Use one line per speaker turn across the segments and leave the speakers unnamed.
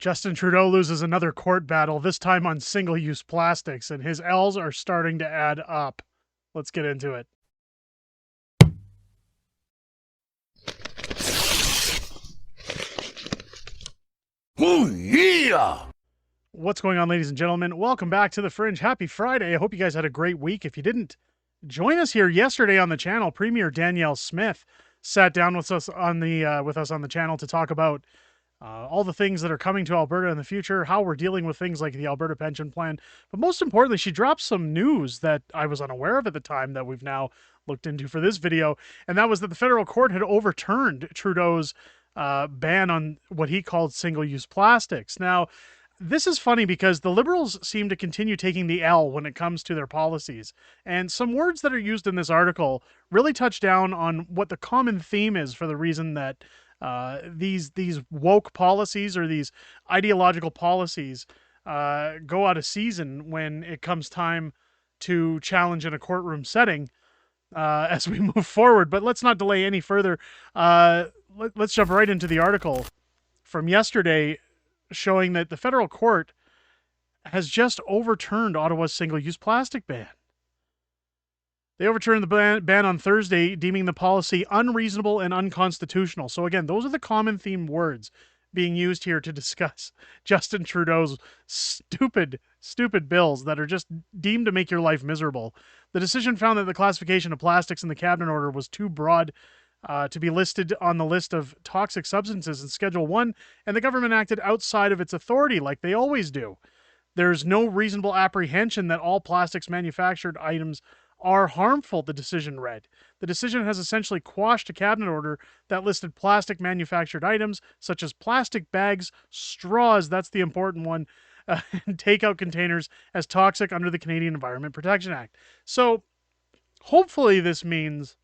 Justin Trudeau loses another court battle, this time on single-use plastics, and his L's are starting to add up. Let's get into it.
Oh, yeah!
What's going on, ladies and gentlemen? Welcome back to The Fringe. Happy Friday. I hope you guys had a great week. If you didn't join us here yesterday on the channel, Premier Danielle Smith sat down with us on the channel to talk about all the things that are coming to Alberta in the future, how we're dealing with things like the Alberta Pension Plan. But most importantly, she dropped some news that I was unaware of at the time that we've now looked into for this video, and that was that the federal court had overturned Trudeau's ban on what he called single-use plastics. Now, this is funny because the Liberals seem to continue taking the L when it comes to their policies. And some words that are used in this article really touch down on what the common theme is for the reason that these woke policies or these ideological policies go out of season when it comes time to challenge in a courtroom setting as we move forward. But let's not delay any further. Let's jump right into the article from yesterday showing that the federal court has just overturned Ottawa's single-use plastic ban. They overturned the ban on Thursday, deeming the policy unreasonable and unconstitutional. So again, those are the common theme words being used here to discuss Justin Trudeau's stupid bills that are just deemed to make your life miserable. The decision found that the classification of plastics in the cabinet order was too broad to be listed on the list of toxic substances in Schedule 1, and the government acted outside of its authority like they always do. There's no reasonable apprehension that all plastics manufactured items are harmful, the decision read. The decision has essentially quashed a cabinet order that listed plastic manufactured items, such as plastic bags, straws, that's the important one, and takeout containers as toxic under the Canadian Environment Protection Act. So hopefully this means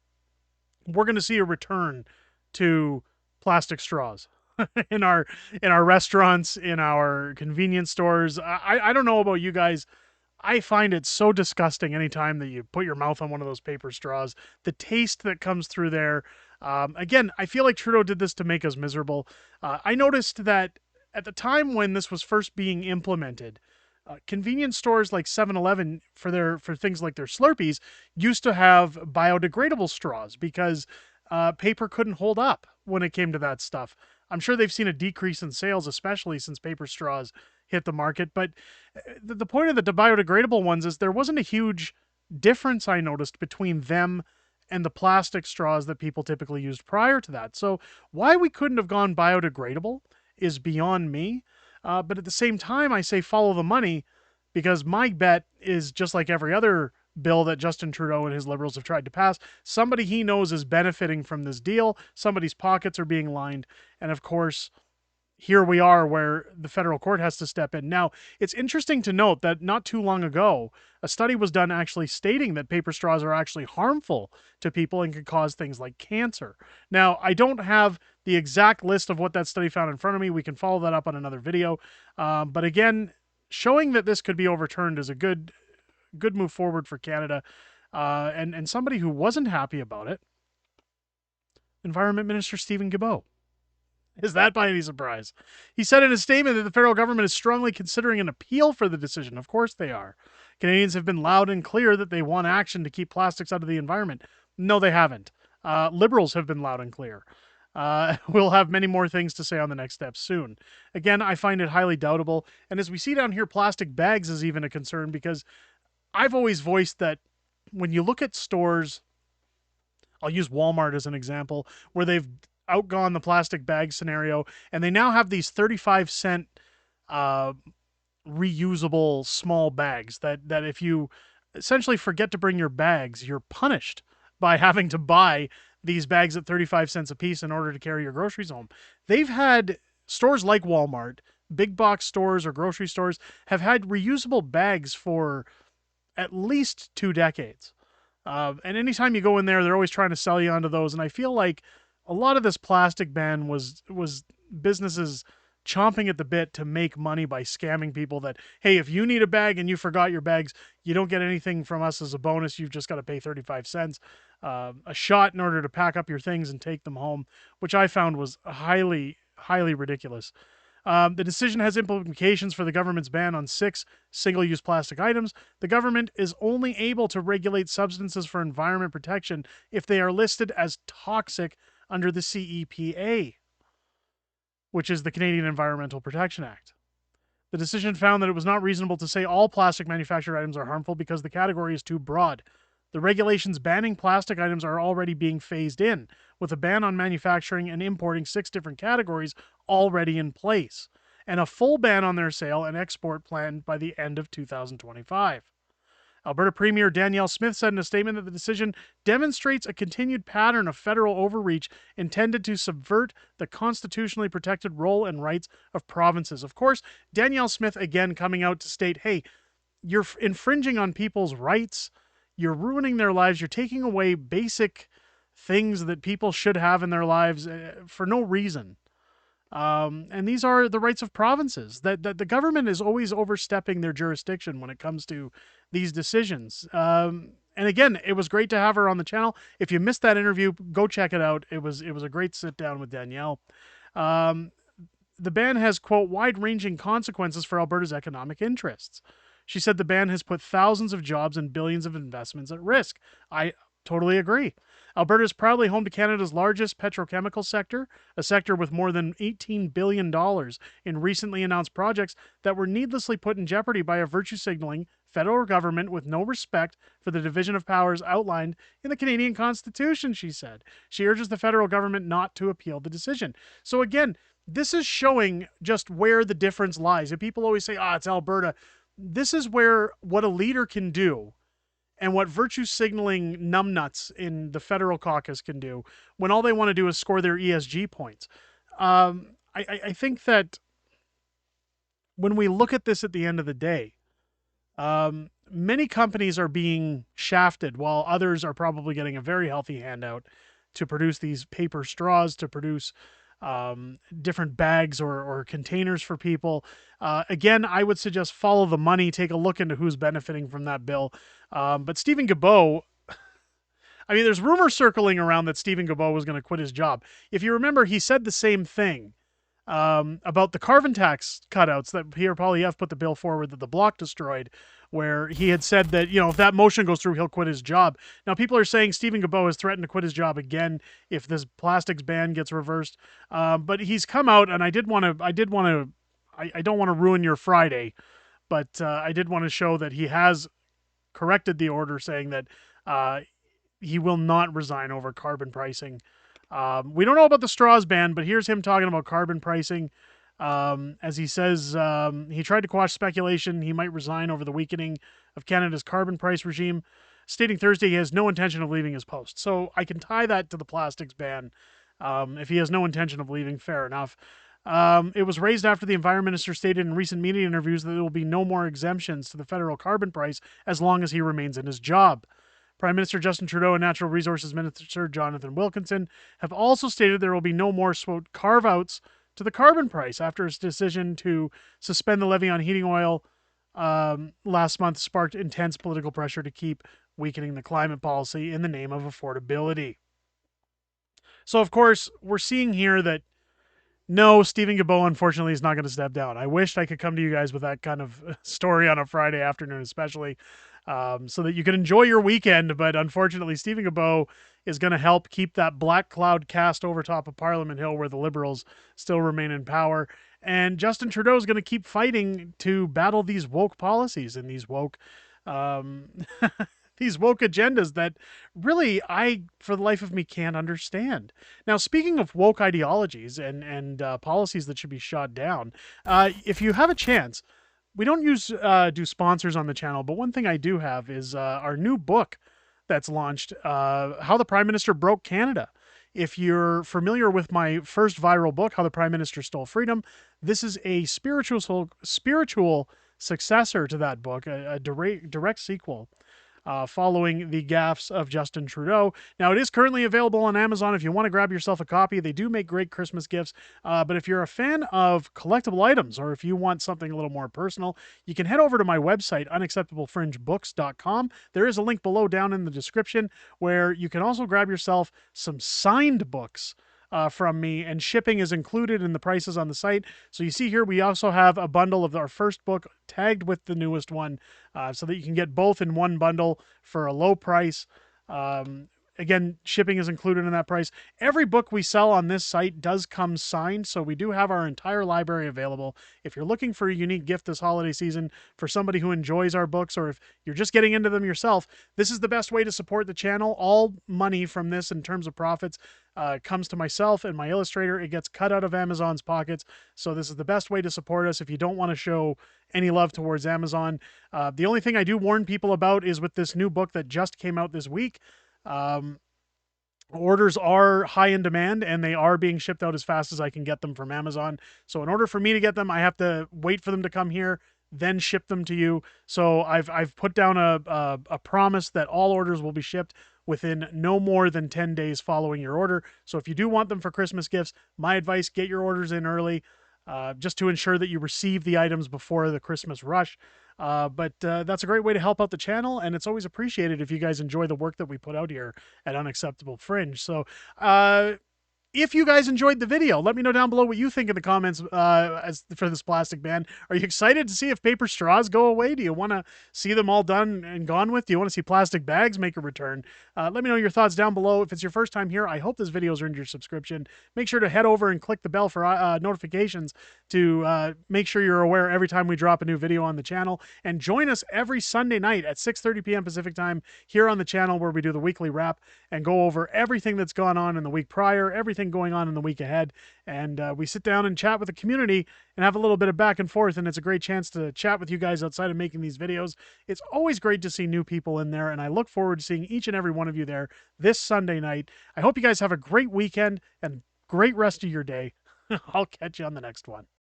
we're going to see a return to plastic straws in our restaurants, in our convenience stores. I don't know about you guys. I find it so disgusting anytime that you put your mouth on one of those paper straws. The taste that comes through there. Again, I feel like Trudeau did this to make us miserable. I noticed that at the time when this was first being implemented, convenience stores like 7-Eleven for things like their Slurpees used to have biodegradable straws because paper couldn't hold up when it came to that stuff. I'm sure they've seen a decrease in sales, especially since paper straws hit the market. But the point of the biodegradable ones is there wasn't a huge difference, I noticed, between them and the plastic straws that people typically used prior to that. So why we couldn't have gone biodegradable is beyond me. But at the same time, I say follow the money, because my bet is just like every other bill that Justin Trudeau and his Liberals have tried to pass. Somebody he knows is benefiting from this deal. Somebody's pockets are being lined. And of course, here we are where the federal court has to step in. Now, it's interesting to note that not too long ago, a study was done actually stating that paper straws are actually harmful to people and could cause things like cancer. Now, I don't have the exact list of what that study found in front of me. We can follow that up on another video. But again, showing that this could be overturned is a good move forward for Canada. And somebody who wasn't happy about it, Environment Minister Stephen Guilbeault. Is that by any surprise? He said in a statement that the federal government is strongly considering an appeal for the decision. Of course they are. Canadians have been loud and clear that they want action to keep plastics out of the environment. No, they haven't. Liberals have been loud and clear. We'll have many more things to say on the next step soon. Again, I find it highly doubtable. And as we see down here, plastic bags is even a concern, because I've always voiced that when you look at stores, I'll use Walmart as an example, where they've outgone the plastic bag scenario, and they now have these 35-cent reusable small bags that if you essentially forget to bring your bags, you're punished by having to buy these bags at 35 cents a piece in order to carry your groceries home. They've had stores like Walmart, big box stores or grocery stores, have had reusable bags for at least 2 decades. And anytime you go in there, they're always trying to sell you onto those. And I feel like a lot of this plastic ban was businesses chomping at the bit to make money by scamming people that, hey, if you need a bag and you forgot your bags, you don't get anything from us as a bonus. You've just got to pay 35 cents a shot in order to pack up your things and take them home, which I found was highly, highly ridiculous. The decision has implications for the government's ban on 6 single use plastic items. The government is only able to regulate substances for environment protection if they are listed as toxic under the CEPA, which is the Canadian Environmental Protection Act. The decision found that it was not reasonable to say all plastic manufactured items are harmful because the category is too broad. The regulations banning plastic items are already being phased in, with a ban on manufacturing and importing 6 different categories already in place, and a full ban on their sale and export planned by the end of 2025. Alberta Premier Danielle Smith said in a statement that the decision demonstrates a continued pattern of federal overreach intended to subvert the constitutionally protected role and rights of provinces. Of course, Danielle Smith again coming out to state, hey, you're infringing on people's rights, you're ruining their lives, you're taking away basic things that people should have in their lives for no reason. And these are the rights of provinces. That the government is always overstepping their jurisdiction when it comes to these decisions. And again, it was great to have her on the channel. If you missed that interview, go check it out. It was a great sit down with Danielle. The ban has, quote, wide-ranging consequences for Alberta's economic interests. She said the ban has put thousands of jobs and billions of investments at risk. I totally agree. Alberta is proudly home to Canada's largest petrochemical sector, a sector with more than $18 billion in recently announced projects that were needlessly put in jeopardy by a virtue-signaling federal government with no respect for the division of powers outlined in the Canadian Constitution, she said. She urges the federal government not to appeal the decision. So again, this is showing just where the difference lies. If people always say, it's Alberta, this is where what a leader can do and what virtue signaling numbnuts in the federal caucus can do when all they want to do is score their ESG points. I think that when we look at this at the end of the day, many companies are being shafted while others are probably getting a very healthy handout to produce these paper straws, to produce different bags or containers for people. Again, I would suggest follow the money, take a look into who's benefiting from that bill. But Stephen Guilbeault, I mean, there's rumors circling around that Stephen Guilbeault was going to quit his job. If you remember, he said the same thing about the carbon tax cutouts that Pierre Poilievre put the bill forward that the Bloc destroyed, where he had said that, if that motion goes through, he'll quit his job. Now, people are saying Stephen Guilbeault has threatened to quit his job again if this plastics ban gets reversed. But he's come out, and I don't want to ruin your Friday, but I did want to show that he has corrected the order, saying that he will not resign over carbon pricing. We don't know about the straws ban, but here's him talking about carbon pricing. As he says, he tried to quash speculation he might resign over the weakening of Canada's carbon price regime, stating Thursday he has no intention of leaving his post. So I can tie that to the plastics ban. If he has no intention of leaving, fair enough. It was raised after the Environment Minister stated in recent media interviews that there will be no more exemptions to the federal carbon price as long as he remains in his job. Prime Minister Justin Trudeau and Natural Resources Minister Jonathan Wilkinson have also stated there will be no more carve-outs to the carbon price after his decision to suspend the levy on heating oil last month sparked intense political pressure to keep weakening the climate policy in the name of affordability. So, of course, we're seeing here that no, Stephen Guilbeault, unfortunately, is not going to step down. I wished I could come to you guys with that kind of story on a Friday afternoon, especially so that you can enjoy your weekend. But unfortunately, Stephen Guilbeault is going to help keep that black cloud cast over top of Parliament Hill where the Liberals still remain in power. And Justin Trudeau is going to keep fighting to battle these woke policies and these woke these woke agendas that really I, for the life of me, can't understand. Now, speaking of woke ideologies and policies that should be shot down, if you have a chance, we don't do sponsors on the channel, but one thing I do have is our new book that's launched, How the Prime Minister Broke Canada. If you're familiar with my first viral book, How the Prime Minister Stole Freedom, this is a spiritual successor to that book, a direct sequel. Following the gaffes of Justin Trudeau. Now, it is currently available on Amazon if you want to grab yourself a copy. They do make great Christmas gifts. But if you're a fan of collectible items, or if you want something a little more personal, you can head over to my website, unacceptablefringebooks.com. There is a link below down in the description where you can also grab yourself some signed books from me, and shipping is included in the prices on the site. So you see here, we also have a bundle of our first book tagged with the newest one, so that you can get both in one bundle for a low price. Um, Again, shipping is included in that price. Every book we sell on this site does come signed, so we do have our entire library available. If you're looking for a unique gift this holiday season for somebody who enjoys our books, or if you're just getting into them yourself, this is the best way to support the channel. All money from this, in terms of profits, comes to myself and my illustrator. It gets cut out of Amazon's pockets, so this is the best way to support us if you don't want to show any love towards Amazon. The only thing I do warn people about is with this new book that just came out this week. Um, Orders are high in demand, and they are being shipped out as fast as I can get them from Amazon. So in order for me to get them, I have to wait for them to come here, then ship them to you. So I've put down a promise that all orders will be shipped within no more than 10 days following your order. So if you do want them for Christmas gifts, my advice, get your orders in early, just to ensure that you receive the items before the Christmas rush. But that's a great way to help out the channel, and it's always appreciated if you guys enjoy the work that we put out here at Unacceptable Fringe. So if you guys enjoyed the video, let me know down below what you think in the comments as for this plastic ban. Are you excited to see if paper straws go away? Do you want to see them all done and gone with? Do you want to see plastic bags make a return? Let me know your thoughts down below. If it's your first time here, I hope this video has earned your subscription. Make sure to head over and click the bell for notifications to make sure you're aware every time we drop a new video on the channel. And join us every Sunday night at 6:30 p.m. Pacific time here on the channel, where we do the weekly wrap and go over everything that's gone on in the week prior, everything going on in the week ahead. And we sit down and chat with the community and have a little bit of back and forth. And it's a great chance to chat with you guys outside of making these videos. It's always great to see new people in there, and I look forward to seeing each and every one of you there this Sunday night. I hope you guys have a great weekend and great rest of your day. I'll catch you on the next one.